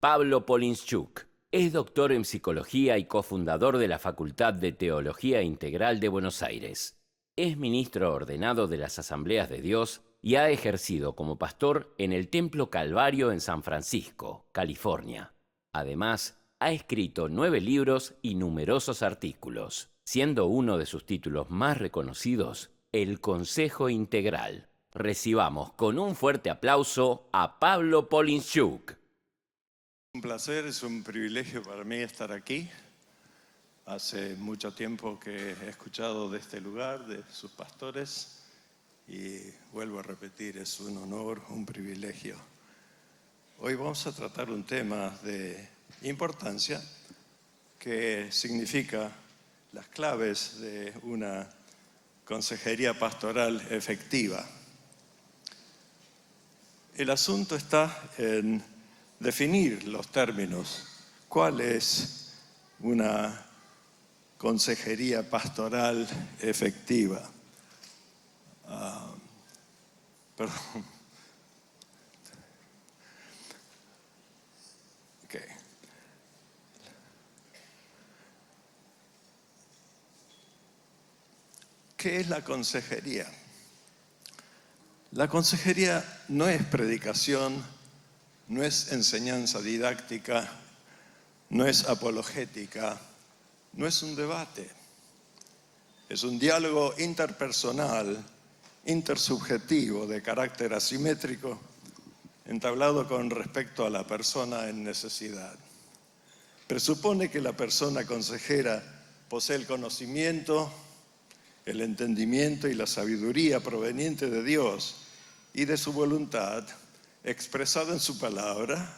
Pablo Polinschuk es doctor en psicología y cofundador de la Facultad de Teología Integral de Buenos Aires. Es ministro ordenado de las Asambleas de Dios y ha ejercido como pastor en el Templo Calvario en San Francisco, California. Además, ha escrito 9 libros y numerosos artículos, siendo uno de sus títulos más reconocidos El Consejo Integral. Recibamos con un fuerte aplauso a Pablo Polinschuk. Un placer, es un privilegio para mí estar aquí. Hace mucho tiempo que he escuchado de este lugar, de sus pastores, y vuelvo a repetir, es un honor, un privilegio. Hoy vamos a tratar un tema de importancia que significa las claves de una consejería pastoral efectiva. El asunto está en definir los términos. ¿Cuál es una consejería pastoral efectiva? Perdón. Okay. ¿Qué es la consejería? La consejería no es predicación, no es enseñanza didáctica, no es apologética, no es un debate. Es un diálogo interpersonal, intersubjetivo, de carácter asimétrico, entablado con respecto a la persona en necesidad. Presupone que la persona consejera posee el conocimiento, el entendimiento y la sabiduría proveniente de Dios y de su voluntad, expresado en su palabra,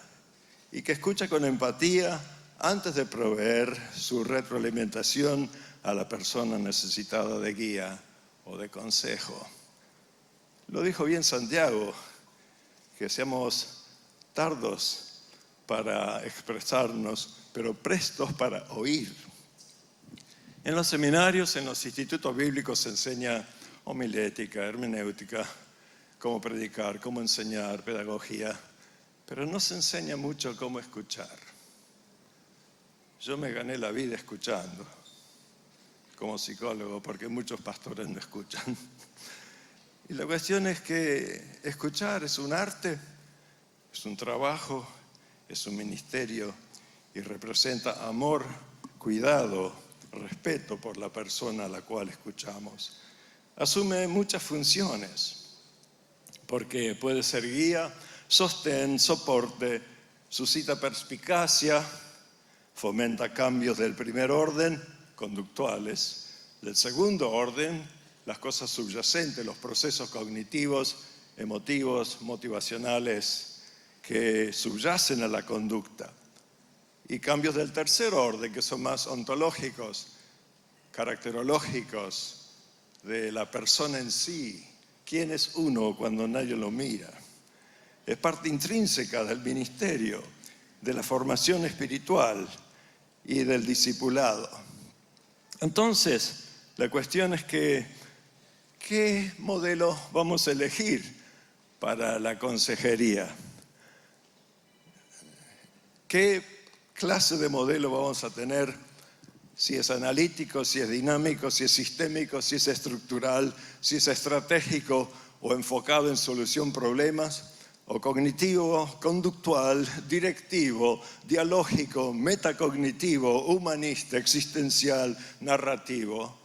y que escucha con empatía antes de proveer su retroalimentación a la persona necesitada de guía o de consejo. Lo dijo bien Santiago, que seamos tardos para expresarnos, pero prestos para oír. En los seminarios, en los institutos bíblicos se enseña homilética, hermenéutica, cómo predicar, cómo enseñar, pedagogía, pero no se enseña mucho cómo escuchar. Yo me gané la vida escuchando, como psicólogo, porque muchos pastores no escuchan. Y la cuestión es que escuchar es un arte, es un trabajo, es un ministerio y representa amor, cuidado, respeto por la persona a la cual escuchamos. Asume muchas funciones, porque puede ser guía, sostén, soporte, suscita perspicacia, fomenta cambios del primer orden, conductuales, del segundo orden, las cosas subyacentes, los procesos cognitivos, emotivos, motivacionales que subyacen a la conducta, y cambios del tercer orden, que son más ontológicos, caracterológicos, de la persona en sí. ¿Quién es uno cuando nadie lo mira? Es parte intrínseca del ministerio, de la formación espiritual y del discipulado. Entonces, la cuestión es que, ¿qué modelo vamos a elegir para la consejería? ¿Qué clase de modelo vamos a tener? Si es analítico, si es dinámico, si es sistémico, si es estructural, si es estratégico o enfocado en solución problemas, o cognitivo, conductual, directivo, dialógico, metacognitivo, humanista, existencial, narrativo.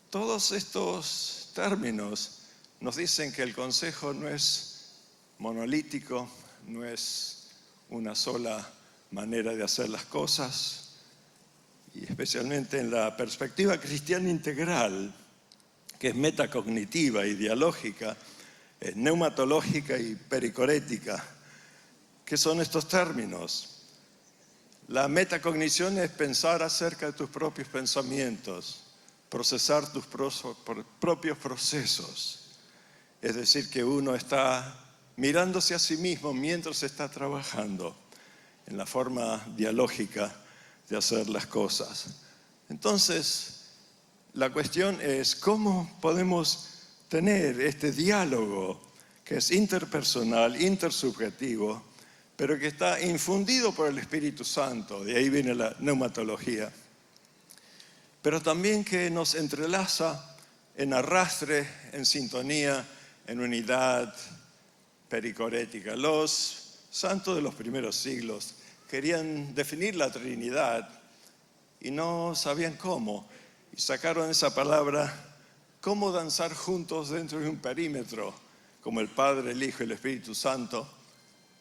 Todos estos términos nos dicen que el consejo no es monolítico, no es una sola manera de hacer las cosas, y especialmente en la perspectiva cristiana integral, que es metacognitiva y dialógica, neumatológica y pericorética. ¿Qué son estos términos? La metacognición es pensar acerca de tus propios pensamientos, procesar tus propios procesos. Es decir, que uno está mirándose a sí mismo mientras está trabajando en la forma dialógica de hacer las cosas. Entonces, la cuestión es cómo podemos tener este diálogo que es interpersonal, intersubjetivo, pero que está infundido por el Espíritu Santo, de ahí viene la neumatología, pero también que nos entrelaza en arrastre, en sintonía, en unidad pericorética. Los santos de los primeros siglos querían definir la Trinidad y no sabían cómo, y sacaron esa palabra, cómo danzar juntos dentro de un perímetro, como el Padre, el Hijo y el Espíritu Santo.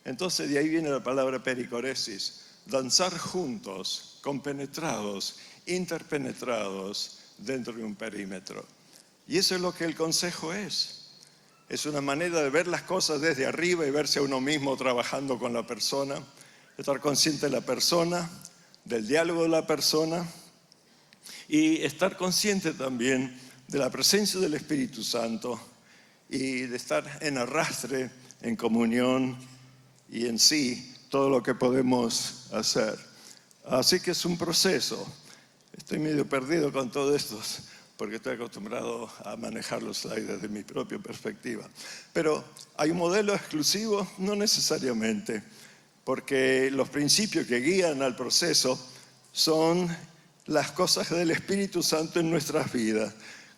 Entonces de ahí viene la palabra pericoresis, danzar juntos, compenetrados, interpenetrados dentro de un perímetro. Y eso es lo que el consejo es. Es una manera de ver las cosas desde arriba y verse a uno mismo trabajando con la persona, estar consciente de la persona, del diálogo de la persona y estar consciente también de la presencia del Espíritu Santo y de estar en arrastre, en comunión y en sí todo lo que podemos hacer. Así que es un proceso. Estoy medio perdido con todo esto porque estoy acostumbrado a manejar los slides desde mi propia perspectiva. Pero ¿hay un modelo exclusivo? No necesariamente, porque los principios que guían al proceso son las cosas del Espíritu Santo en nuestras vidas.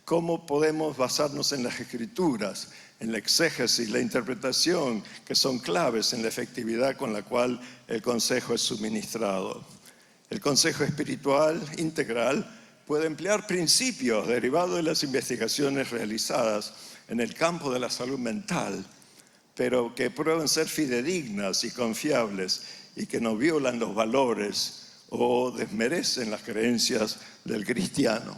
Cómo podemos basarnos en las Escrituras, en la exégesis, la interpretación, que son claves en la efectividad con la cual el consejo es suministrado. El consejo espiritual integral puede emplear principios derivados de las investigaciones realizadas en el campo de la salud mental, pero que prueben ser fidedignas y confiables y que no violan los valores o desmerecen las creencias del cristiano.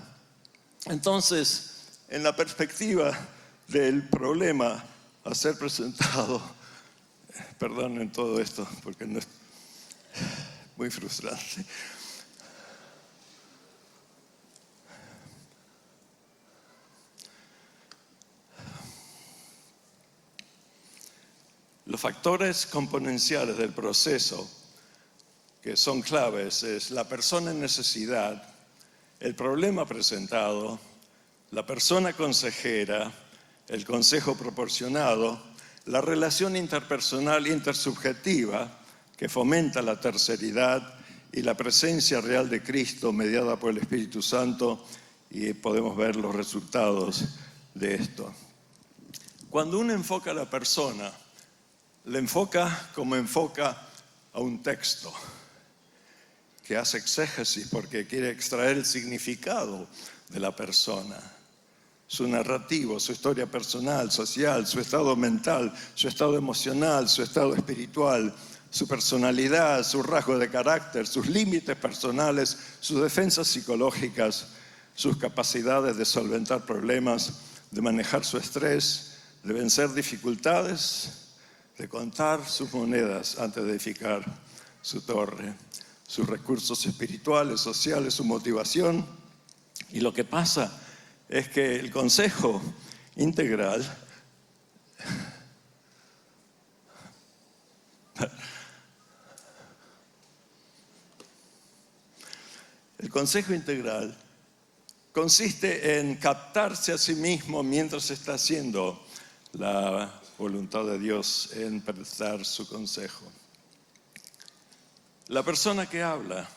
Entonces, en la perspectiva del problema a ser presentado, perdonen todo esto porque no es muy frustrante. Los factores componenciales del proceso que son claves es la persona en necesidad, el problema presentado, la persona consejera, el consejo proporcionado, la relación interpersonal intersubjetiva que fomenta la terceridad y la presencia real de Cristo mediada por el Espíritu Santo, y podemos ver los resultados de esto. Cuando uno enfoca a la persona, le enfoca como enfoca a un texto que hace exégesis porque quiere extraer el significado de la persona, su narrativo, su historia personal, social, su estado mental, su estado emocional, su estado espiritual, su personalidad, su rasgo de carácter, sus límites personales, sus defensas psicológicas, sus capacidades de solventar problemas, de manejar su estrés, de vencer dificultades, de contar sus monedas antes de edificar su torre, sus recursos espirituales, sociales, su motivación. Y lo que pasa es que el consejo integral consiste en captarse a sí mismo mientras está haciendo la voluntad de Dios en prestar su consejo. La persona que habla,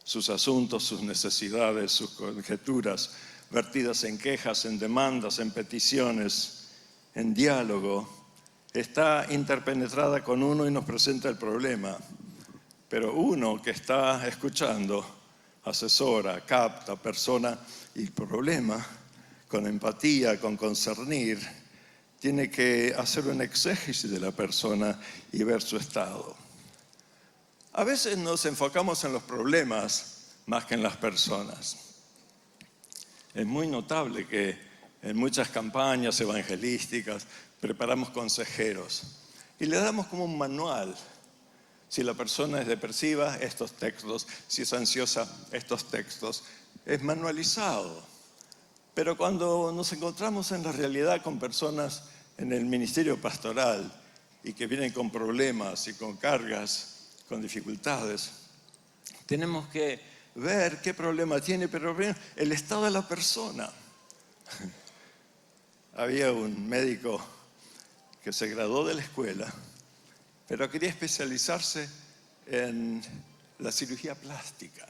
sus asuntos, sus necesidades, sus conjeturas, vertidas en quejas, en demandas, en peticiones, en diálogo, está interpenetrada con uno y nos presenta el problema. Pero uno que está escuchando, asesora, capta, persona y el problema, con empatía, con concernir, tiene que hacer un exégesis de la persona y ver su estado. A veces nos enfocamos en los problemas más que en las personas. Es muy notable que en muchas campañas evangelísticas preparamos consejeros y le damos como un manual. Si la persona es depresiva, estos textos. Si es ansiosa, estos textos. Es manualizado. Pero cuando nos encontramos en la realidad con personas en el ministerio pastoral y que vienen con problemas y con cargas, con dificultades, tenemos que ver qué problema tiene, pero ver el estado de la persona. Había un médico que se graduó de la escuela, pero quería especializarse en la cirugía plástica.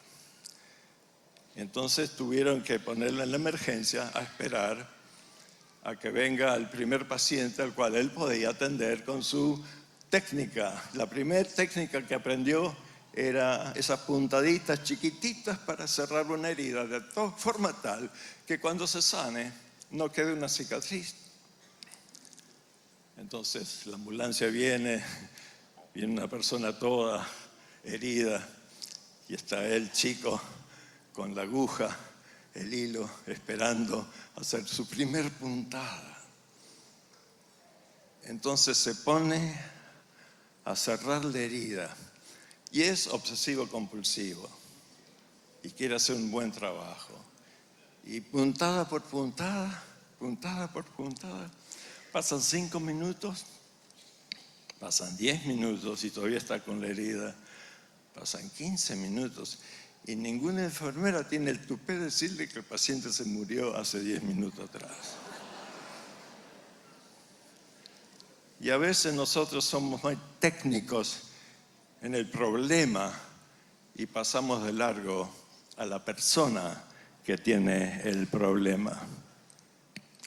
Entonces tuvieron que ponerlo en la emergencia a esperar a que venga el primer paciente al cual él podía atender con su técnica. La primera técnica que aprendió era esas puntaditas chiquititas para cerrar una herida de forma tal que cuando se sane no quede una cicatriz. Entonces la ambulancia viene una persona toda herida y está el chico con la aguja, el hilo, esperando hacer su primer puntada. Entonces se pone a cerrar la herida y es obsesivo compulsivo y quiere hacer un buen trabajo. Y puntada por puntada, pasan 5 minutos, pasan 10 minutos y todavía está con la herida, pasan 15 minutos y ninguna enfermera tiene el tupé de decirle que el paciente se murió hace 10 minutos atrás. Y a veces nosotros somos muy técnicos en el problema y pasamos de largo a la persona que tiene el problema.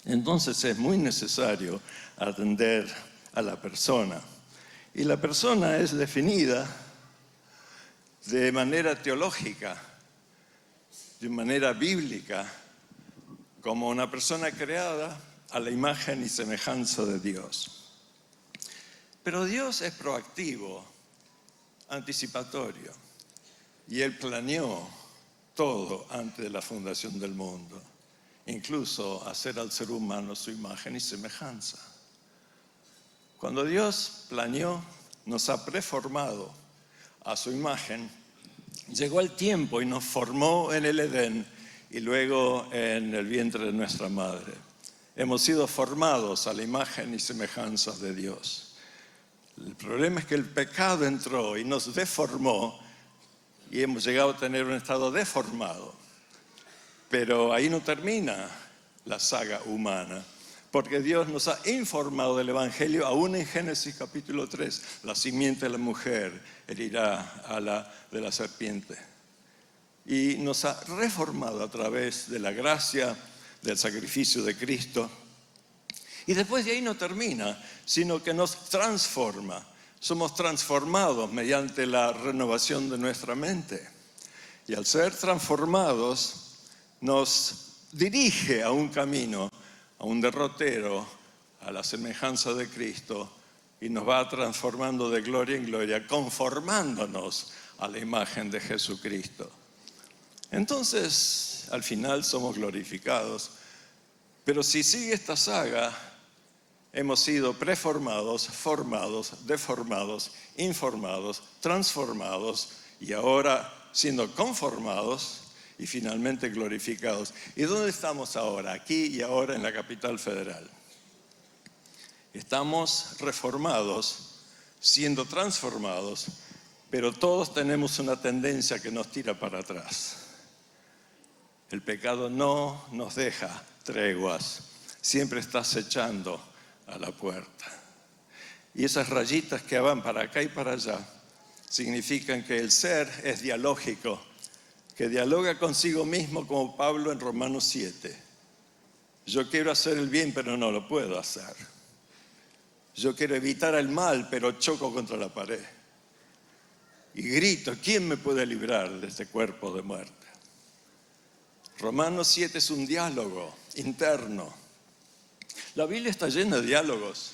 Entonces es muy necesario atender a la persona. Y la persona es definida de manera teológica, de manera bíblica, como una persona creada a la imagen y semejanza de Dios. Pero Dios es proactivo, anticipatorio, y Él planeó todo antes de la fundación del mundo, incluso hacer al ser humano su imagen y semejanza. Cuando Dios planeó, nos ha preformado a su imagen, llegó el tiempo y nos formó en el Edén y luego en el vientre de nuestra madre. Hemos sido formados a la imagen y semejanza de Dios. El problema es que el pecado entró y nos deformó y hemos llegado a tener un estado deformado. Pero ahí no termina la saga humana, porque Dios nos ha informado del Evangelio aún en Génesis capítulo 3. La simiente de la mujer herirá a la de la serpiente. Y nos ha reformado a través de la gracia del sacrificio de Cristo. Y después de ahí no termina, sino que nos transforma. Somos transformados mediante la renovación de nuestra mente. Y al ser transformados, nos dirige a un camino, a un derrotero, a la semejanza de Cristo, y nos va transformando de gloria en gloria, conformándonos a la imagen de Jesucristo. Entonces, al final somos glorificados. Pero si sigue esta saga, hemos sido preformados, formados, deformados, informados, transformados y ahora siendo conformados y finalmente glorificados. ¿Y dónde estamos ahora? Aquí y ahora en la capital federal. Estamos reformados, siendo transformados, pero todos tenemos una tendencia que nos tira para atrás. El pecado no nos deja treguas, siempre está acechando a la puerta. Y esas rayitas que van para acá y para allá significan que el ser es dialógico, que dialoga consigo mismo como Pablo en Romanos 7. Yo quiero hacer el bien, pero no lo puedo hacer. Yo quiero evitar el mal, pero choco contra la pared. Y grito, ¿quién me puede librar de este cuerpo de muerte? Romanos 7 es un diálogo interno. La Biblia está llena de diálogos,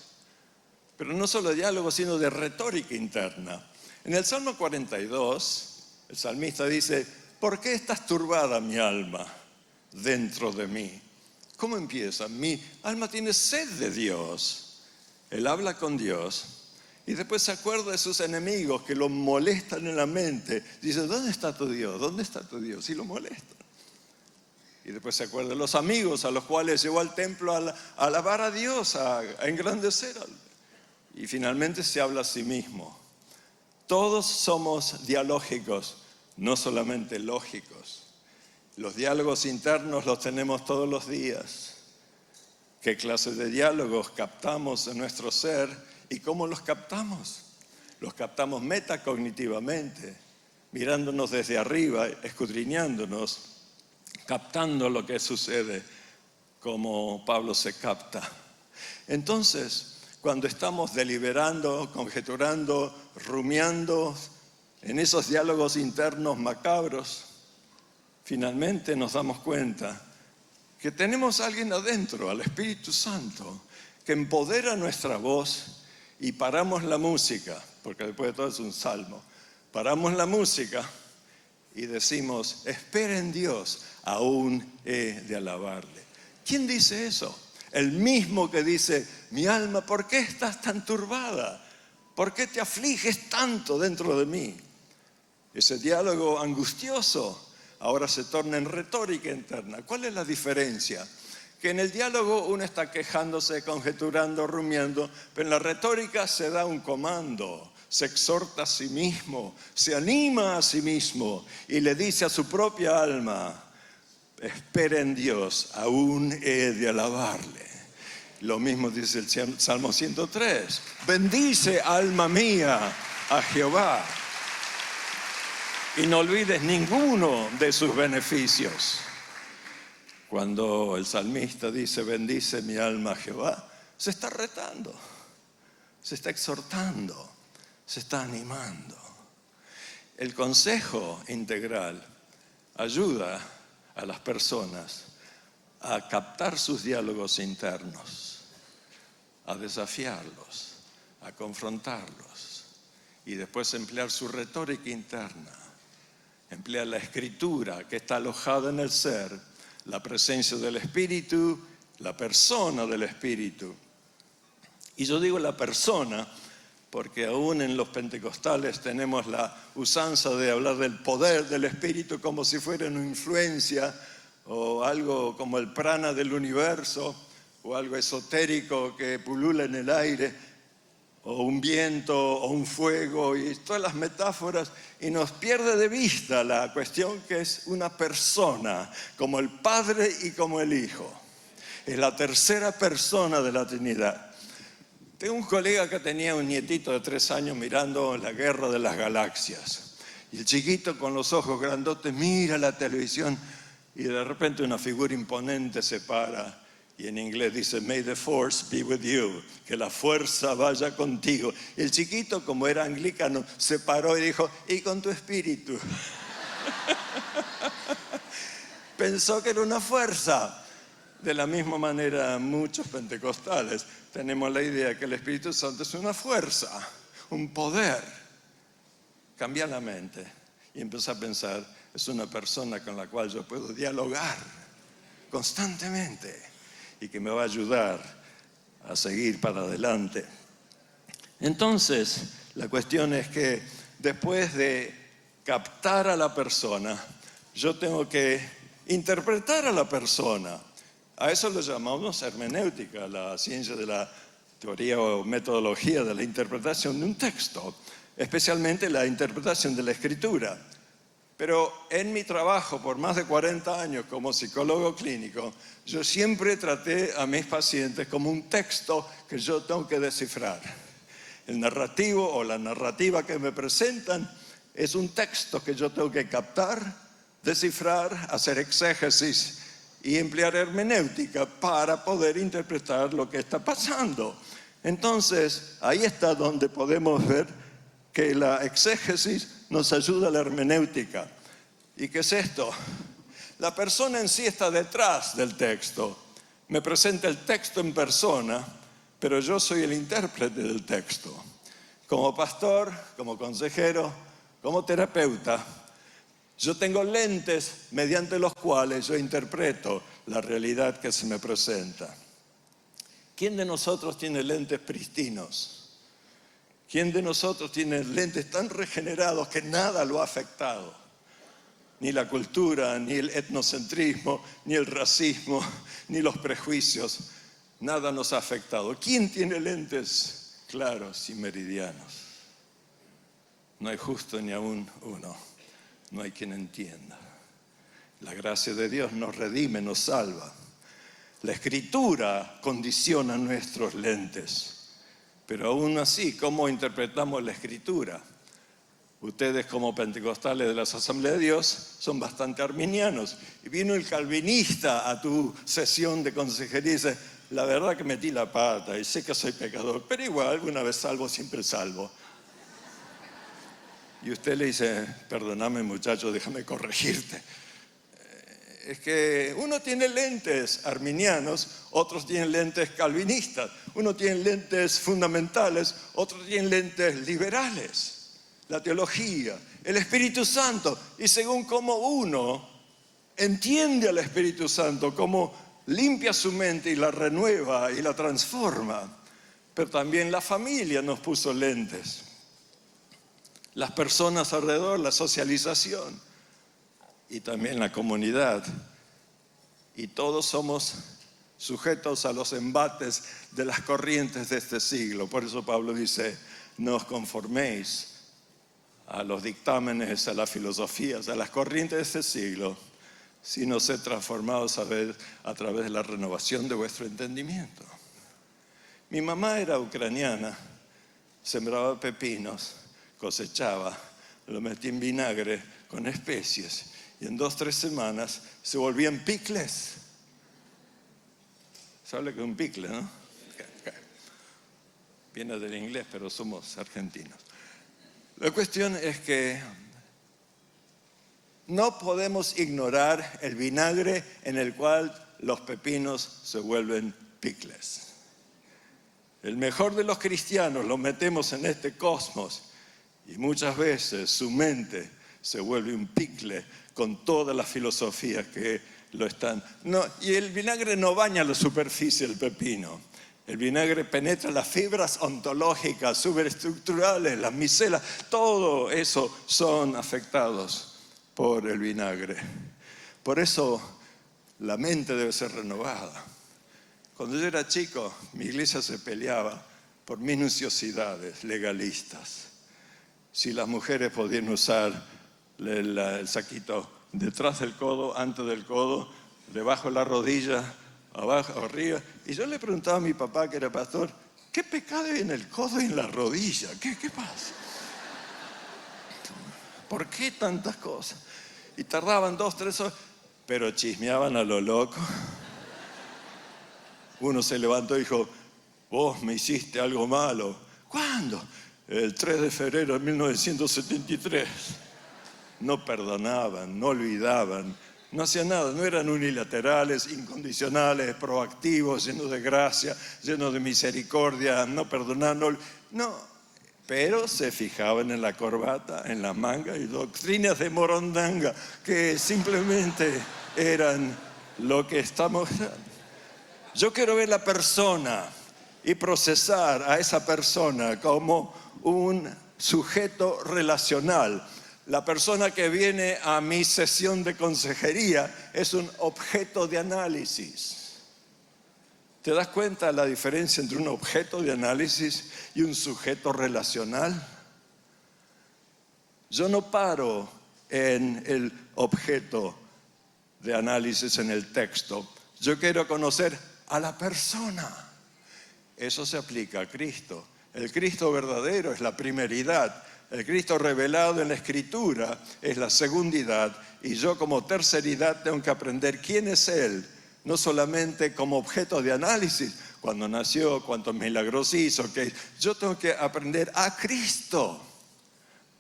pero no solo de diálogos, sino de retórica interna. En el Salmo 42, el salmista dice, ¿por qué estás turbada mi alma dentro de mí? ¿Cómo empieza? Mi alma tiene sed de Dios. Él habla con Dios y después se acuerda de sus enemigos que lo molestan en la mente. Dice, ¿dónde está tu Dios? ¿Dónde está tu Dios? Y lo molestan. Y después se acuerda de los amigos a los cuales llevó al templo a alabar a Dios, a engrandecer. Y finalmente se habla a sí mismo. Todos somos dialógicos, no solamente lógicos. Los diálogos internos los tenemos todos los días. ¿Qué clase de diálogos captamos en nuestro ser y cómo los captamos? los captamos metacognitivamente, mirándonos desde arriba, escudriñándonos, captando lo que sucede como Pablo se capta. Entonces, cuando estamos deliberando, conjeturando, rumiando en esos diálogos internos macabros, finalmente nos damos cuenta que tenemos a alguien adentro, al Espíritu Santo, que empodera nuestra voz y paramos la música, porque después de todo es un salmo. Paramos la música y decimos, espera en Dios, aún he de alabarle. ¿Quién dice eso? El mismo que dice, mi alma, ¿por qué estás tan turbada? ¿Por qué te afliges tanto dentro de mí? Ese diálogo angustioso ahora se torna en retórica interna. ¿Cuál es la diferencia? Que en el diálogo uno está quejándose, conjeturando, rumiando, pero en la retórica se da un comando, se exhorta a sí mismo, se anima a sí mismo y le dice a su propia alma, espera en Dios, aún he de alabarle. Lo mismo dice el Salmo 103, bendice alma mía a Jehová y no olvides ninguno de sus beneficios. Cuando el salmista dice, bendice mi alma a Jehová, se está retando, se está exhortando, se está animando. El consejo integral ayuda a las personas a captar sus diálogos internos, a desafiarlos, a confrontarlos y después emplear su retórica interna, emplear la escritura que está alojada en el ser, la presencia del Espíritu, la persona del Espíritu. Y yo digo la persona porque aún en los pentecostales tenemos la usanza de hablar del poder del Espíritu como si fuera una influencia o algo como el prana del universo o algo esotérico que pulula en el aire o un viento o un fuego y todas las metáforas y nos pierde de vista la cuestión que es una persona como el Padre y como el Hijo. Es la tercera persona de la Trinidad. Tengo un colega que tenía un nietito de 3 años mirando la Guerra de las Galaxias. Y el chiquito con los ojos grandotes mira la televisión y de repente una figura imponente se para y en inglés dice, may the force be with you, que la fuerza vaya contigo. Y el chiquito, como era anglicano, se paró y dijo, y con tu espíritu. Pensó que era una fuerza. De la misma manera, muchos pentecostales tenemos la idea que el Espíritu Santo es una fuerza, un poder. Cambia la mente y empieza a pensar, es una persona con la cual yo puedo dialogar constantemente y que me va a ayudar a seguir para adelante. Entonces, la cuestión es que después de captar a la persona, yo tengo que interpretar a la persona. A eso lo llamamos hermenéutica, la ciencia de la teoría o metodología de la interpretación de un texto, especialmente la interpretación de la Escritura. Pero en mi trabajo por más de 40 años como psicólogo clínico, yo siempre traté a mis pacientes como un texto que yo tengo que descifrar. El narrativo o la narrativa que me presentan es un texto que yo tengo que captar, descifrar, hacer exégesis y emplear hermenéutica para poder interpretar lo que está pasando. Entonces, ahí está donde podemos ver que la exégesis nos ayuda a la hermenéutica. ¿Y qué es esto? La persona en sí está detrás del texto. Me presenta el texto en persona, pero yo soy el intérprete del texto. Como pastor, como consejero, como terapeuta, yo tengo lentes mediante los cuales yo interpreto la realidad que se me presenta. ¿Quién de nosotros tiene lentes pristinos? ¿Quién de nosotros tiene lentes tan regenerados que nada lo ha afectado? Ni la cultura, ni el etnocentrismo, ni el racismo, ni los prejuicios. Nada nos ha afectado. ¿Quién tiene lentes claros y meridianos? No hay justo ni aún uno. No hay quien entienda. La gracia de Dios nos redime, nos salva. La Escritura condiciona nuestros lentes. Pero aún así, ¿cómo interpretamos la Escritura? Ustedes como pentecostales de las Asambleas de Dios son bastante arminianos. Y vino el calvinista a tu sesión de consejería y dice, la verdad que metí la pata y sé que soy pecador, pero igual, una vez salvo, siempre salvo. Y usted le dice, perdóname muchacho, déjame corregirte. Es que uno tiene lentes arminianos, otros tienen lentes calvinistas. Uno tiene lentes fundamentales, otros tienen lentes liberales. La teología, el Espíritu Santo. Y según cómo uno entiende al Espíritu Santo, cómo limpia su mente y la renueva y la transforma. Pero también la familia nos puso lentes. Las personas alrededor, la socialización y también la comunidad. Y todos somos sujetos a los embates de las corrientes de este siglo. Por eso Pablo dice, no os conforméis a los dictámenes, a las filosofías, a las corrientes de este siglo, sino sed transformados a través de la renovación de vuestro entendimiento. Mi mamá era ucraniana, sembraba pepinos, cosechaba, lo metía en vinagre con especies y en 2 o 3 semanas se volvían picles. ¿Sabe lo que es un picle, no? Viene del inglés, pero somos argentinos. La cuestión es que no podemos ignorar el vinagre en el cual los pepinos se vuelven picles. El mejor de los cristianos lo metemos en este cosmos y muchas veces su mente se vuelve un picle con todas las filosofías que lo están. No, y el vinagre no baña la superficie del pepino. El vinagre penetra las fibras ontológicas, superestructurales, las micelas, todo eso son afectados por el vinagre. Por eso la mente debe ser renovada. Cuando yo era chico, mi iglesia se peleaba por minuciosidades legalistas. Si las mujeres podían usar el saquito detrás del codo, antes del codo, debajo de la rodilla, abajo, arriba. Y yo le preguntaba a mi papá, que era pastor, ¿qué pecado hay en el codo y en la rodilla? ¿Qué pasa? ¿Por qué tantas cosas? Y tardaban 2 o 3 horas, pero chismeaban a lo loco. Uno se levantó y dijo, vos me hiciste algo malo. ¿Cuándo? El 3 de febrero de 1973. No perdonaban, no olvidaban, no hacían nada, no eran unilaterales, incondicionales, proactivos, llenos de gracia, llenos de misericordia, no perdonaban, no, pero se fijaban en la corbata, en la manga y doctrinas de morondanga que simplemente eran lo que estamos. Yo quiero ver la persona y procesar a esa persona como un sujeto relacional. La persona que viene a mi sesión de consejería es un objeto de análisis. ¿Te das cuenta de la diferencia entre un objeto de análisis y un sujeto relacional? Yo no paro en el objeto de análisis en el texto. Yo quiero conocer a la persona. Eso se aplica a Cristo. El Cristo verdadero es la primeridad. El Cristo revelado en la Escritura es la segundidad. Y yo como terceridad tengo que aprender quién es Él. No solamente como objeto de análisis. Cuando nació, cuántos milagros hizo. ¿Qué? Yo tengo que aprender a Cristo.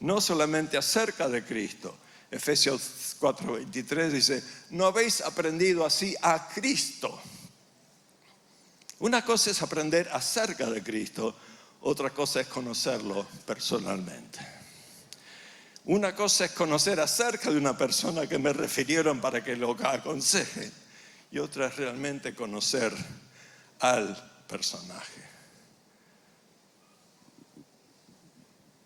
No solamente acerca de Cristo. Efesios 4:23 dice, no habéis aprendido así a Cristo. Una cosa es aprender acerca de Cristo, otra cosa es conocerlo personalmente. Una cosa es conocer acerca de una persona que me refirieron para que lo aconseje, y otra es realmente conocer al personaje.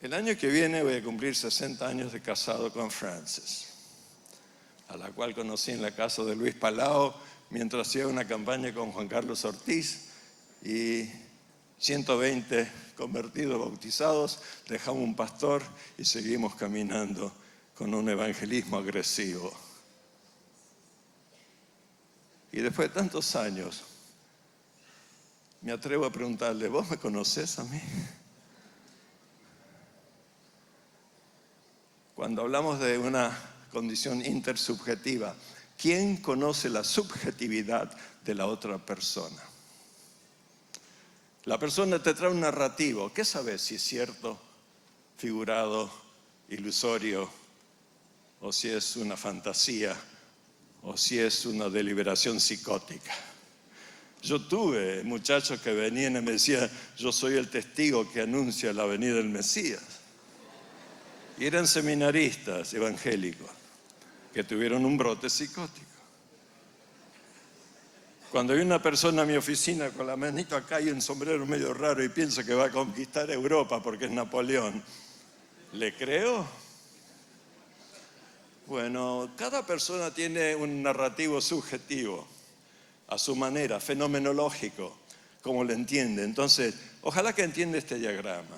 El año que viene voy a cumplir 60 años de casado con Frances, a la cual conocí en la casa de Luis Palau mientras hacía una campaña con Juan Carlos Ortiz, y 120 convertidos, bautizados, dejamos un pastor y seguimos caminando con un evangelismo agresivo. Y después de tantos años, me atrevo a preguntarle, ¿vos me conocés a mí? Cuando hablamos de una condición intersubjetiva, ¿quién conoce la subjetividad de la otra persona? La persona te trae un narrativo. ¿Qué sabes si es cierto, figurado, ilusorio, o si es una fantasía, o si es una deliberación psicótica? Yo tuve muchachos que venían y me decían, yo soy el testigo que anuncia la venida del Mesías. Y eran seminaristas evangélicos que tuvieron un brote psicótico. Cuando hay una persona en mi oficina con la manito acá y un sombrero medio raro y piensa que va a conquistar Europa porque es Napoleón, ¿le creo? Bueno, cada persona tiene un narrativo subjetivo, a su manera, fenomenológico, como lo entiende. Entonces, ojalá que entienda este diagrama,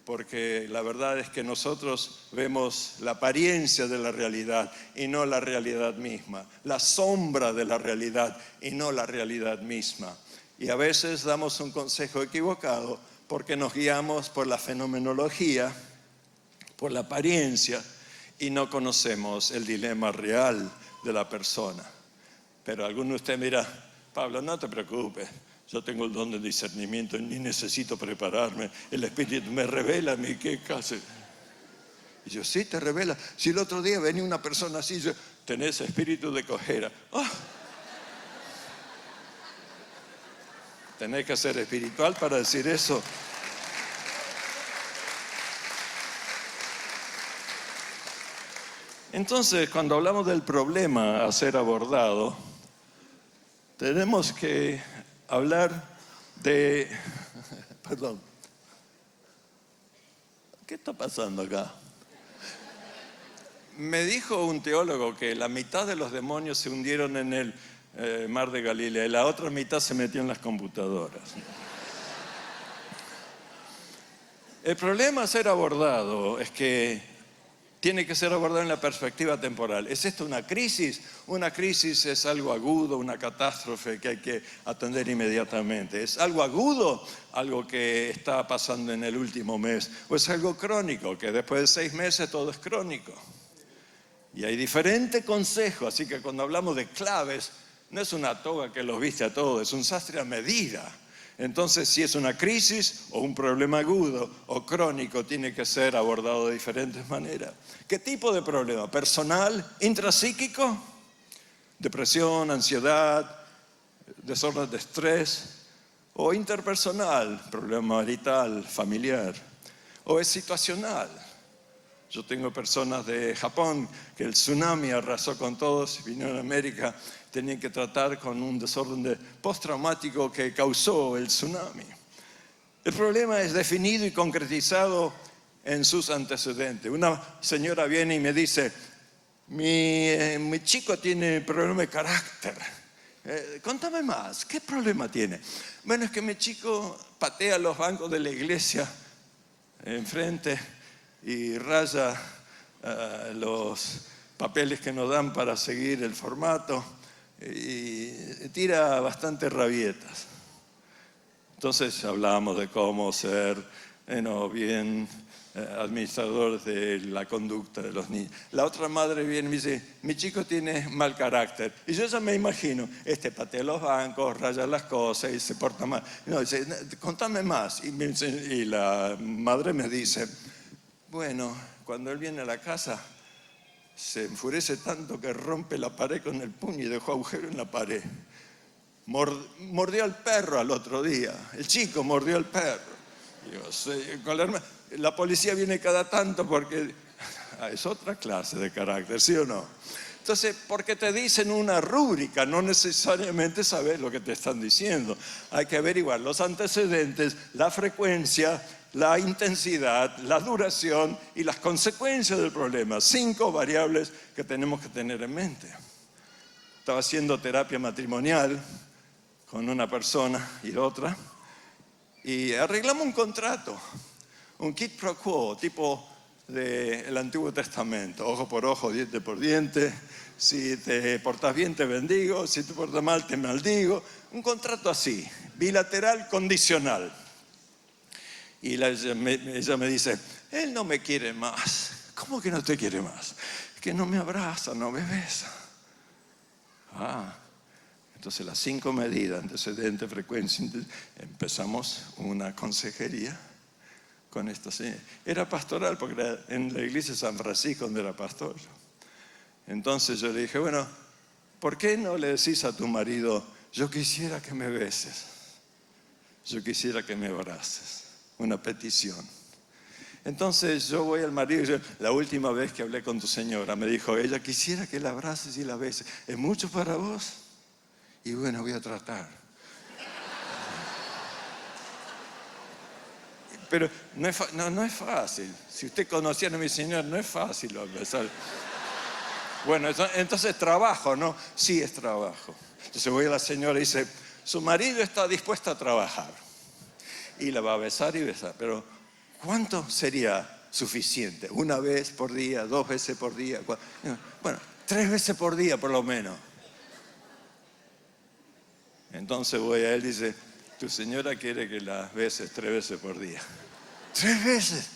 porque la verdad es que nosotros vemos la apariencia de la realidad y no la realidad misma, la sombra de la realidad y no la realidad misma. Y a veces damos un consejo equivocado porque nos guiamos por la fenomenología, por la apariencia, y no conocemos el dilema real de la persona. Pero alguno de ustedes dirá, Pablo, no te preocupes, yo tengo el don de discernimiento y ni necesito prepararme, el Espíritu me revela a mí qué caso. Y yo, sí, te revela. Si el otro día venía una persona así, yo, tenés espíritu de cojera. ¡Oh! Tenés que ser espiritual para decir eso. Entonces, cuando hablamos del problema a ser abordado, tenemos que hablar de... Perdón. ¿Qué está pasando acá? Me dijo un teólogo que la mitad de los demonios se hundieron en el mar de Galilea y la otra mitad se metió en las computadoras. El problema a ser abordado es que tiene que ser abordado en la perspectiva temporal. ¿Es esto una crisis? Una crisis es algo agudo, una catástrofe que hay que atender inmediatamente. ¿Es algo agudo? Algo que está pasando en el último mes. ¿O es algo crónico? Que después de 6 meses todo es crónico. Y hay diferentes consejos, así que cuando hablamos de claves, no es una toga que los viste a todos, es un sastre a medida. Entonces, si es una crisis o un problema agudo o crónico, tiene que ser abordado de diferentes maneras. ¿Qué tipo de problema? ¿Personal? ¿Intrapsíquico? ¿Depresión? ¿Ansiedad? ¿Desorden de estrés? ¿O interpersonal? ¿Problema marital? ¿Familiar? ¿O es situacional? Yo tengo personas de Japón que el tsunami arrasó con todos, vinieron a América, tenían que tratar con un desorden postraumático que causó el tsunami. El problema es definido y concretizado en sus antecedentes. Una señora viene y me dice, mi chico tiene problema de carácter. Contame más, ¿qué problema tiene? Bueno, es que mi chico patea los bancos de la iglesia enfrente y raya los papeles que nos dan para seguir el formato y tira bastantes rabietas. Entonces hablábamos de cómo ser bien administrador de la conducta de los niños. La otra madre viene y me dice, mi chico tiene mal carácter. Y yo ya me imagino, patea los bancos, raya las cosas y se porta mal. No, dice, contame más. Y la madre me dice, bueno, cuando él viene a la casa, se enfurece tanto que rompe la pared con el puño y dejó agujero en la pared. Mordió al perro al otro día. El chico mordió al perro. La policía viene cada tanto porque es otra clase de carácter, ¿sí o no? Entonces, porque te dicen una rúbrica, no necesariamente sabes lo que te están diciendo. Hay que averiguar los antecedentes, la frecuencia, la intensidad, la duración y las consecuencias del problema. 5 variables que tenemos que tener en mente. Estaba haciendo terapia matrimonial con una persona y otra y arreglamos un contrato, un quid pro quo, tipo del Antiguo Testamento. Ojo por ojo, diente por diente. Si te portas bien, te bendigo. Si te portas mal, te maldigo. Un contrato así, bilateral, condicional. Y ella me dice, él no me quiere más. ¿Cómo que no te quiere más? Es que no me abraza, no me besa. Entonces las 5 medidas, antecedente, frecuencia, empezamos una consejería con esta señora. Era pastoral porque era en la iglesia de San Francisco donde era pastor. Entonces yo le dije, bueno, ¿por qué no le decís a tu marido, yo quisiera que me beses, yo quisiera que me abraces? Una petición. Entonces yo voy al marido y yo, la última vez que hablé con tu señora, me dijo, ella quisiera que la abraces y la beses. ¿Es mucho para vos? Y bueno, voy a tratar. Pero no es fácil. Si usted conociera a mi señora, no es fácil besar. Bueno, entonces trabajo, ¿no? Sí, es trabajo. Entonces voy a la señora y dice, su marido está dispuesto a trabajar. Y la va a besar y besar. Pero ¿cuánto sería suficiente? ¿Una vez por día? ¿2 veces por día? Bueno, 3 veces por día por lo menos. Entonces voy a él y dice, tu señora quiere que la beses 3 veces por día. 3 veces.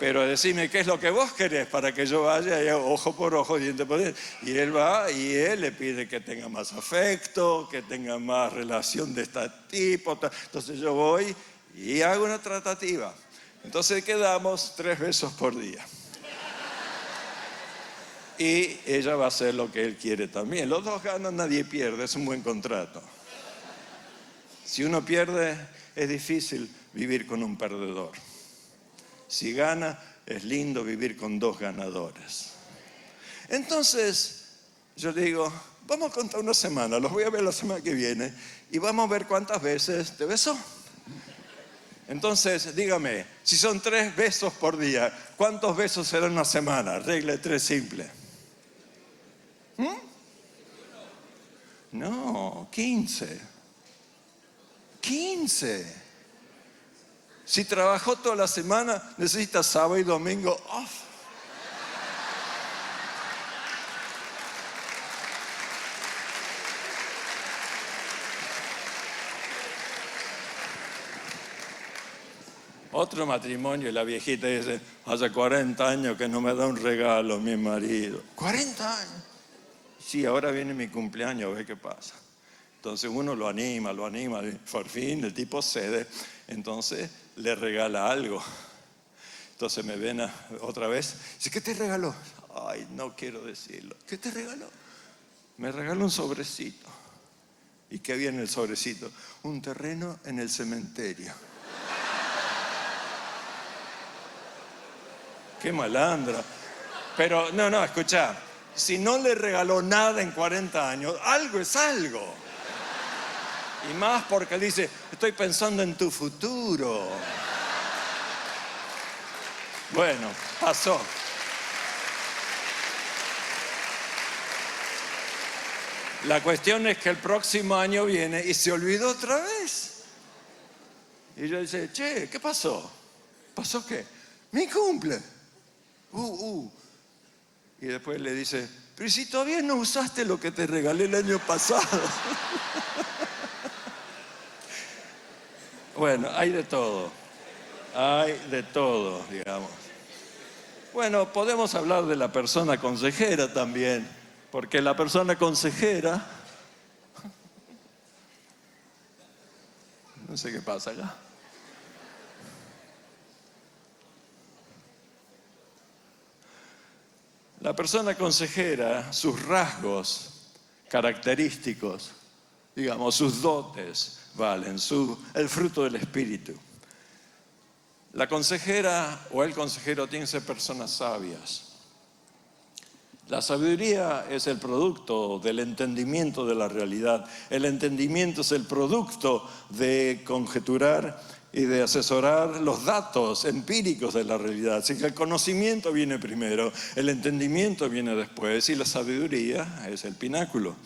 Pero decime qué es lo que vos querés para que yo vaya y hago ojo por ojo, diente por diente. Y él va y él le pide que tenga más afecto, que tenga más relación de este tipo. Entonces yo voy y hago una tratativa. Entonces quedamos 3 besos por día. Y ella va a hacer lo que él quiere también. Los dos ganan, nadie pierde, es un buen contrato. Si uno pierde, es difícil vivir con un perdedor. Si gana, es lindo vivir con 2 ganadores. Entonces, yo le digo, vamos a contar una semana, los voy a ver la semana que viene y vamos a ver cuántas veces te besó. Entonces, dígame, si son 3 besos por día, ¿cuántos besos serán una semana? Regla de 3 simple. No, 15. 15. Si trabajó toda la semana, necesita sábado y domingo off. Otro matrimonio y la viejita dice, hace 40 años que no me da un regalo mi marido. 40 años. Sí, ahora viene mi cumpleaños, a ver qué pasa. Entonces uno lo anima, y por fin el tipo cede, entonces le regala algo. Entonces me ven otra vez, dice, ¿qué te regaló? Ay, no quiero decirlo. ¿Qué te regaló? Me regaló un sobrecito. ¿Y qué había en el sobrecito? Un terreno en el cementerio. Qué malandra. Pero no, escuchá. Si no le regaló nada en 40 años, algo es algo. Y más porque dice, estoy pensando en tu futuro. Bueno, pasó. La cuestión es que el próximo año viene y se olvidó otra vez. Y yo dice, che, ¿qué pasó? ¿Pasó qué? Mi cumple. Y después le dice, pero si todavía no usaste lo que te regalé el año pasado. Bueno, hay de todo, digamos. Bueno, podemos hablar de la persona consejera también, porque la persona consejera, no sé qué pasa acá. La persona consejera, sus rasgos característicos, digamos, sus dotes, valen, el fruto del espíritu. La consejera o el consejero tienen que ser personas sabias. La sabiduría es el producto del entendimiento de la realidad. El entendimiento es el producto de conjeturar y de asesorar los datos empíricos de la realidad. Así que el conocimiento viene primero, el entendimiento viene después y la sabiduría es el pináculo.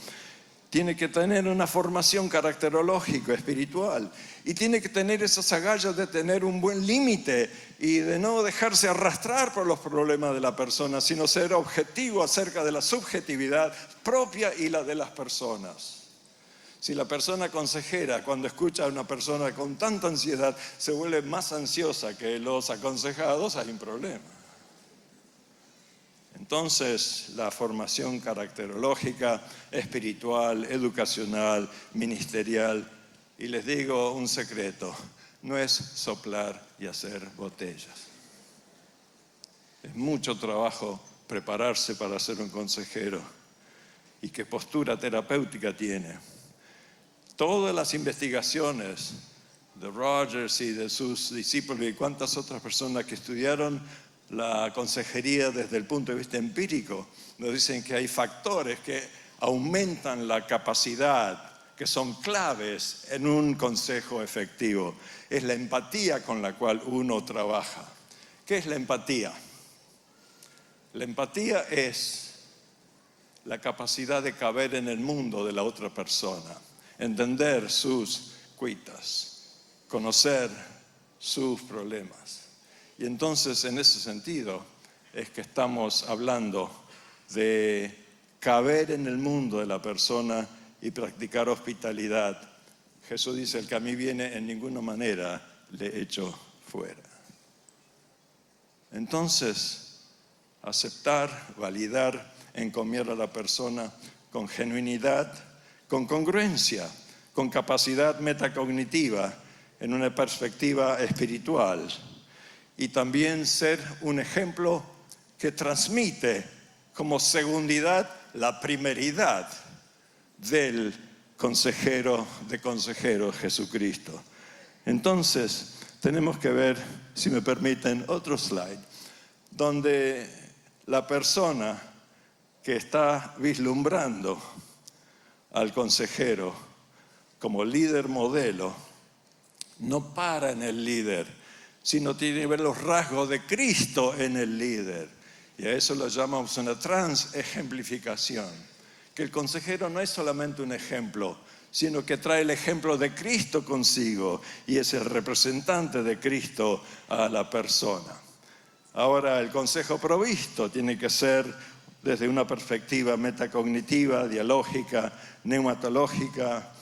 tiene que tener una formación caracterológica, espiritual, y tiene que tener esas agallas de tener un buen límite y de no dejarse arrastrar por los problemas de la persona, sino ser objetivo acerca de la subjetividad propia y la de las personas. Si la persona consejera, cuando escucha a una persona con tanta ansiedad, se vuelve más ansiosa que los aconsejados, hay un problema. Entonces, la formación caracterológica, espiritual, educacional, ministerial, y les digo un secreto, no es soplar y hacer botellas. Es mucho trabajo prepararse para ser un consejero. ¿Y qué postura terapéutica tiene? Todas las investigaciones de Rogers y de sus discípulos y cuántas otras personas que estudiaron la consejería desde el punto de vista empírico, nos dicen que hay factores que aumentan la capacidad, que son claves en un consejo efectivo. Es la empatía con la cual uno trabaja. ¿Qué es la empatía? La empatía es la capacidad de caber en el mundo de la otra persona, entender sus cuitas, conocer sus problemas. Y entonces, en ese sentido, es que estamos hablando de caber en el mundo de la persona y practicar hospitalidad. Jesús dice, el que a mí viene en ninguna manera le echo fuera. Entonces, aceptar, validar, encomiar a la persona con genuinidad, con congruencia, con capacidad metacognitiva, en una perspectiva espiritual. Y también ser un ejemplo que transmite como segundidad la primeridad del consejero de consejeros, Jesucristo. Entonces, tenemos que ver, si me permiten, otro slide, donde la persona que está vislumbrando al consejero como líder modelo, no para en el líder, sino tiene que ver los rasgos de Cristo en el líder. Y a eso lo llamamos una transejemplificación. Que el consejero no es solamente un ejemplo, sino que trae el ejemplo de Cristo consigo y es el representante de Cristo a la persona. Ahora, el consejo provisto tiene que ser desde una perspectiva metacognitiva, dialógica, neumatológica,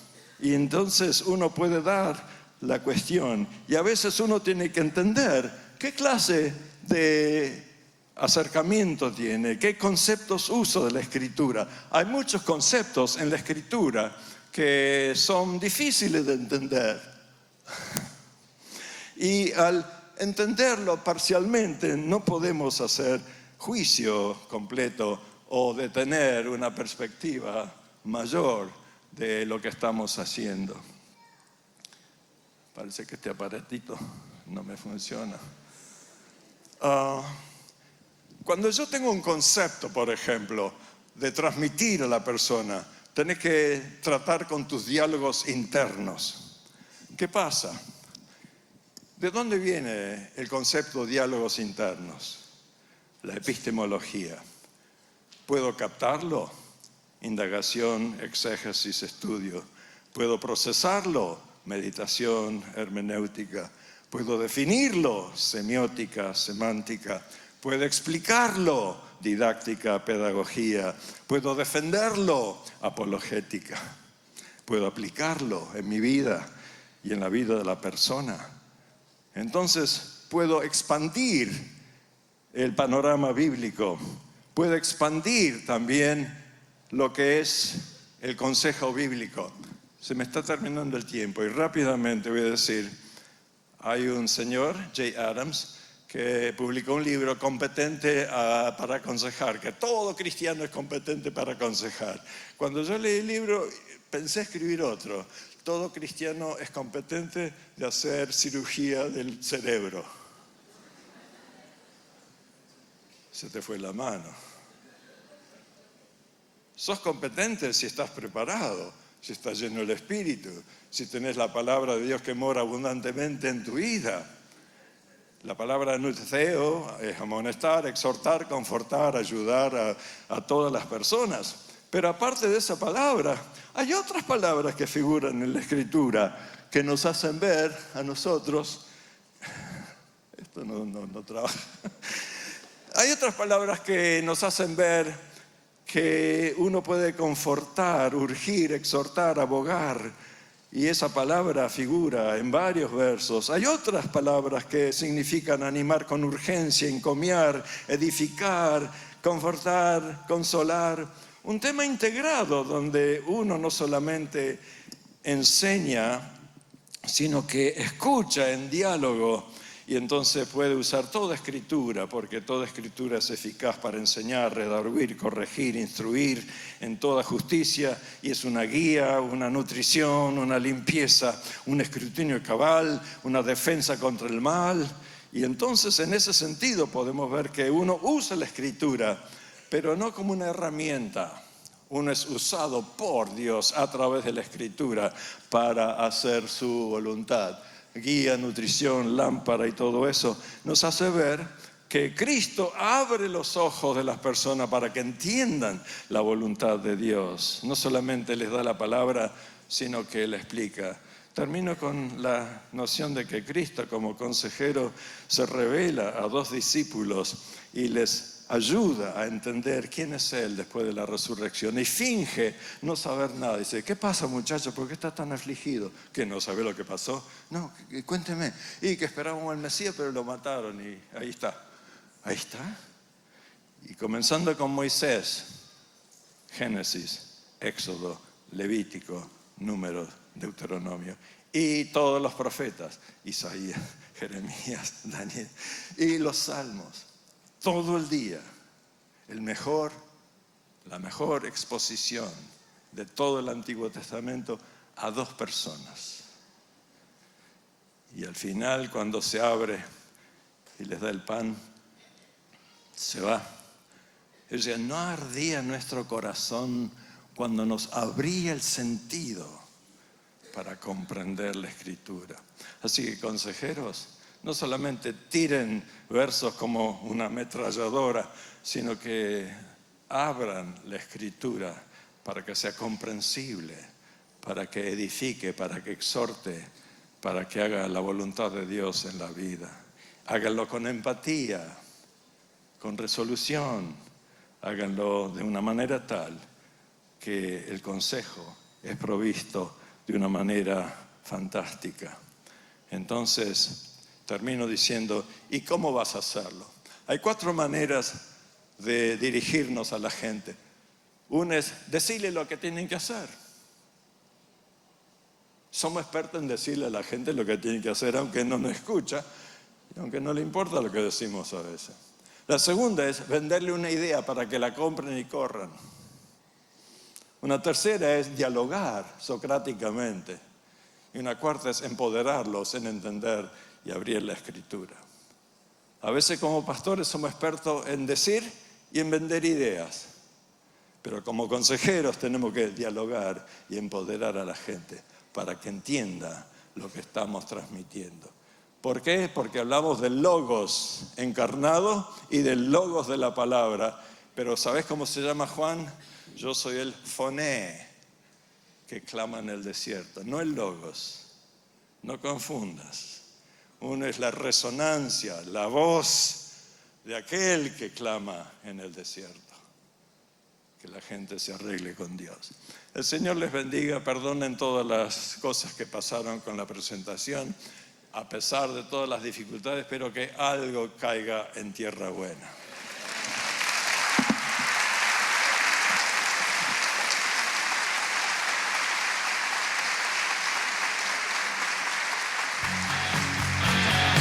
y entonces uno puede dar la cuestión. Y a veces uno tiene que entender qué clase de acercamiento tiene, qué conceptos uso de la Escritura. Hay muchos conceptos en la Escritura que son difíciles de entender. Y al entenderlo parcialmente no podemos hacer juicio completo o de tener una perspectiva mayor de lo que estamos haciendo. Parece que este aparatito no me funciona. Cuando yo tengo un concepto, por ejemplo, de transmitir a la persona, tenés que tratar con tus diálogos internos. ¿Qué pasa? ¿De dónde viene el concepto de diálogos internos? La epistemología. ¿Puedo captarlo? Indagación, exégesis, estudio. ¿Puedo procesarlo? Meditación, hermenéutica. Puedo definirlo, semiótica, semántica. Puedo explicarlo, didáctica, pedagogía. Puedo defenderlo, apologética. Puedo aplicarlo en mi vida y en la vida de la persona. Entonces, puedo expandir el panorama bíblico. Puedo expandir también lo que es el consejo bíblico. Se me está terminando el tiempo y rápidamente voy a decir, hay un señor, Jay Adams, que publicó un libro competente para aconsejar, que todo cristiano es competente para aconsejar. Cuando yo leí el libro, pensé escribir otro. Todo cristiano es competente de hacer cirugía del cerebro. Se te fue la mano. Sos competente si estás preparado, si estás lleno del Espíritu, si tenés la palabra de Dios que mora abundantemente en tu vida. La palabra nutseo es amonestar, exhortar, confortar, ayudar a todas las personas. Pero aparte de esa palabra, hay otras palabras que figuran en la Escritura que nos hacen ver a nosotros. Esto no trabaja. Hay otras palabras que nos hacen ver que uno puede confortar, urgir, exhortar, abogar. Y esa palabra figura en varios versos. Hay otras palabras que significan animar con urgencia, encomiar, edificar, confortar, consolar. Un tema integrado donde uno no solamente enseña, sino que escucha en diálogo. Y entonces puede usar toda escritura, porque toda escritura es eficaz para enseñar, redarguir, corregir, instruir en toda justicia, y es una guía, una nutrición, una limpieza, un escrutinio cabal, una defensa contra el mal. Y entonces en ese sentido podemos ver que uno usa la escritura, pero no como una herramienta. Uno es usado por Dios a través de la escritura para hacer su voluntad. Guía, nutrición, lámpara y todo eso nos hace ver que Cristo abre los ojos de las personas para que entiendan la voluntad de Dios. No solamente les da la palabra, sino que le explica. Termino con la noción de que Cristo, como consejero, se revela a dos discípulos y les ayuda a entender quién es Él después de la resurrección, y finge no saber nada. Dice: ¿qué pasa, muchacho? ¿Por qué está tan afligido? ¿Que no sabe lo que pasó? No, cuénteme. Y que esperábamos al Mesías, pero lo mataron, y ahí está. Ahí está. Y comenzando con Moisés, Génesis, Éxodo, Levítico, Números, Deuteronomio, y todos los profetas, Isaías, Jeremías, Daniel, y los salmos. Todo el día, la mejor exposición de todo el Antiguo Testamento a dos personas. Y al final, cuando se abre y les da el pan, se va. Él decía: ¿no ardía nuestro corazón cuando nos abría el sentido para comprender la Escritura? Así que, consejeros, no solamente tiren versos como una ametralladora, sino que abran la Escritura para que sea comprensible, para que edifique, para que exhorte, para que haga la voluntad de Dios en la vida. Háganlo con empatía, con resolución. Háganlo de una manera tal que el consejo es provisto de una manera fantástica. Entonces, termino diciendo: ¿y cómo vas a hacerlo? Hay 4 maneras de dirigirnos a la gente. Una es decirle lo que tienen que hacer. Somos expertos en decirle a la gente lo que tienen que hacer, aunque no nos escucha y aunque no le importa lo que decimos a veces. La segunda es venderle una idea para que la compren y corran. Una tercera es dialogar socráticamente. Y una cuarta es empoderarlos en entender y abrir la Escritura. A veces como pastores somos expertos en decir y en vender ideas, pero como consejeros tenemos que dialogar y empoderar a la gente para que entienda lo que estamos transmitiendo. ¿Por qué? Porque hablamos del logos encarnado y del logos de la palabra. Pero ¿sabes cómo se llama Juan? Yo soy el foné que clama en el desierto, no el logos. No confundas. Uno es la resonancia, la voz de aquel que clama en el desierto. Que la gente se arregle con Dios. El Señor les bendiga, perdonen todas las cosas que pasaron con la presentación. A pesar de todas las dificultades, espero que algo caiga en tierra buena.